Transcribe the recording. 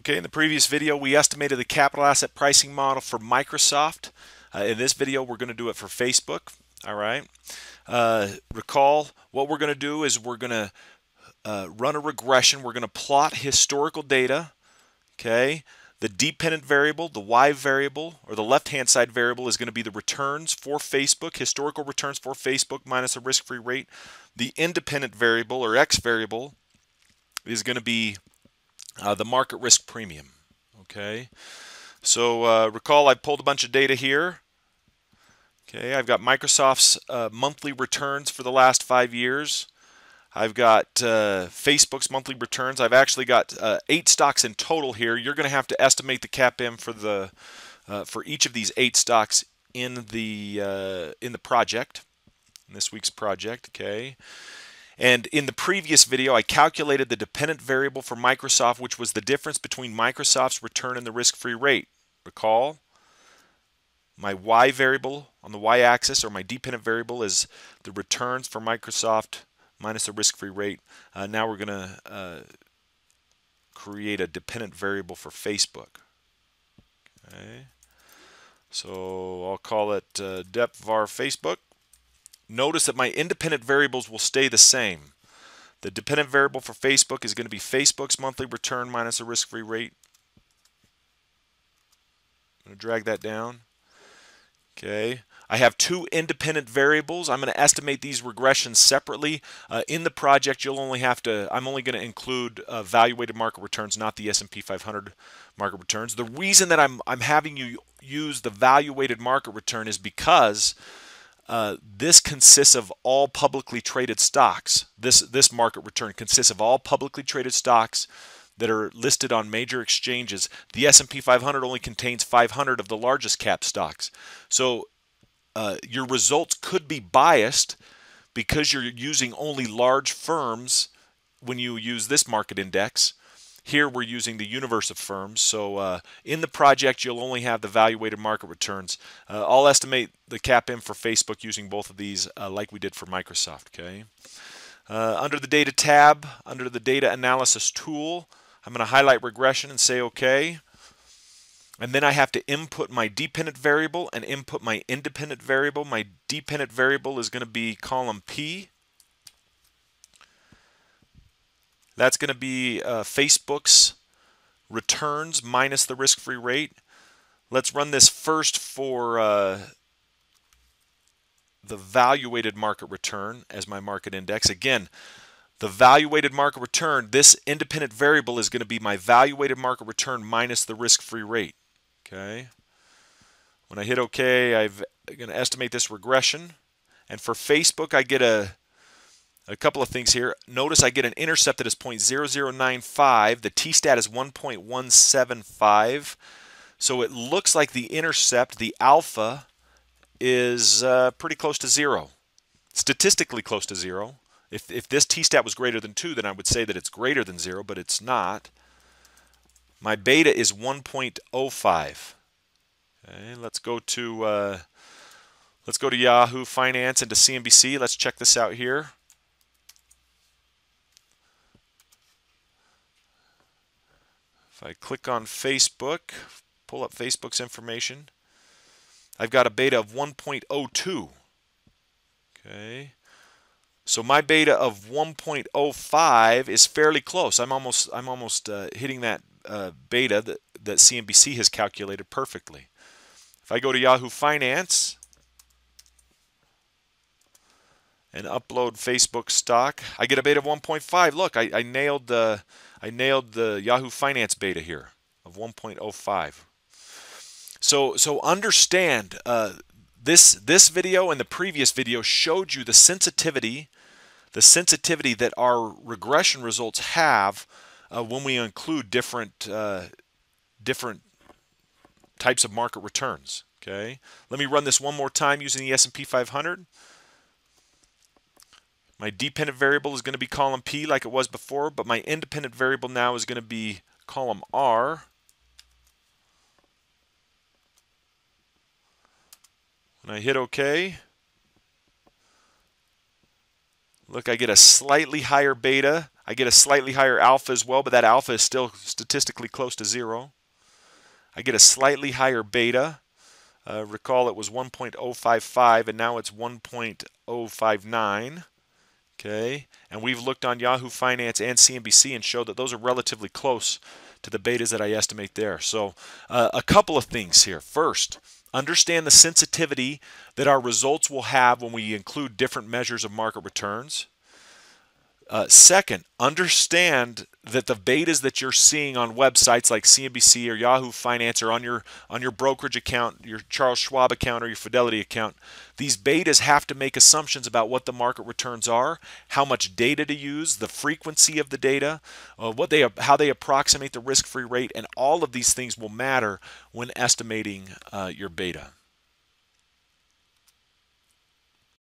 Okay, in the previous video, we estimated the capital asset pricing model for Microsoft. In this video, we're going to do it for Facebook. All right. Recall what we're going to do is we're going to run a regression. We're going to plot historical data. Okay. The dependent variable, the Y variable, or the left-hand side variable is going to be the returns for Facebook, historical returns for Facebook minus a risk-free rate. The independent variable, or X variable, is going to be the market risk premium. Okay, so recall I pulled a bunch of data here. Okay, I've got Microsoft's monthly returns for the last 5 years. I've got Facebook's monthly returns. I've actually got 8 stocks in total here. You're going to have to estimate the CAPM for each of these 8 stocks in the project, in this week's project. Okay. And in the previous video, I calculated the dependent variable for Microsoft, which was the difference between Microsoft's return and the risk-free rate. Recall, my Y variable on the Y-axis, or my dependent variable, is the returns for Microsoft minus the risk-free rate. Now we're going to create a dependent variable for Facebook. Okay. So I'll call it dep var Facebook. Notice that my independent variables will stay the same. The dependent variable for Facebook is going to be Facebook's monthly return minus a risk-free rate. I'm going to drag that down. Okay. I have 2 independent variables. I'm going to estimate these regressions separately. In the project, I'm only going to include valuated market returns, not the S&P 500 market returns. The reason that I'm having you use the valuated market return is because this consists of all publicly traded stocks. This market return consists of all publicly traded stocks that are listed on major exchanges. The S&P 500 only contains 500 of the largest cap stocks. So your results could be biased because you're using only large firms when you use this market index. Here we're using the universe of firms, so in the project you'll only have the valuated market returns. I'll estimate the CAPM for Facebook using both of these like we did for Microsoft. Okay. Under the Data tab, under the Data Analysis tool, I'm going to highlight regression and say OK. And then I have to input my dependent variable and input my independent variable. My dependent variable is going to be column P. That's going to be Facebook's returns minus the risk-free rate. Let's run this first for the valuated market return as my market index. Again, the valuated market return, this independent variable is going to be my valuated market return minus the risk-free rate. Okay. When I hit OK, I'm going to estimate this regression. And for Facebook, I get a couple of things here. Notice I get an intercept that is 0.0095. The t-stat is 1.175. So it looks like the intercept, the alpha, is pretty close to 0. Statistically close to 0. If this t-stat was greater than 2, then I would say that it's greater than 0, but it's not. My beta is 1.05. Okay, let's go to Yahoo Finance and to CNBC. Let's check this out here. If I click on Facebook, pull up Facebook's information, I've got a beta of 1.02. Okay. So my beta of 1.05 is fairly close. I'm almost hitting that beta that CNBC has calculated perfectly. If I go to Yahoo Finance and upload Facebook stock, I get a beta of 1.5. Look, I nailed the Yahoo Finance beta here of 1.05. So understand this video and the previous video showed you the sensitivity that our regression results have when we include different types of market returns. Okay, let me run this one more time using the S&P 500. My dependent variable is going to be column P like it was before, but my independent variable now is going to be column R. When I hit OK, look, I get a slightly higher beta I get a slightly higher alpha as well, but that alpha is still statistically close to 0. I get a slightly higher beta. Recall it was 1.055 and now it's 1.059. Okay, and we've looked on Yahoo Finance and CNBC and showed that those are relatively close to the betas that I estimate there. So a couple of things here. First, understand the sensitivity that our results will have when we include different measures of market returns. Second, understand that the betas that you're seeing on websites like CNBC or Yahoo Finance or on your brokerage account, your Charles Schwab account or your Fidelity account, these betas have to make assumptions about what the market returns are, how much data to use, the frequency of the data, how they approximate the risk-free rate, and all of these things will matter when estimating your beta.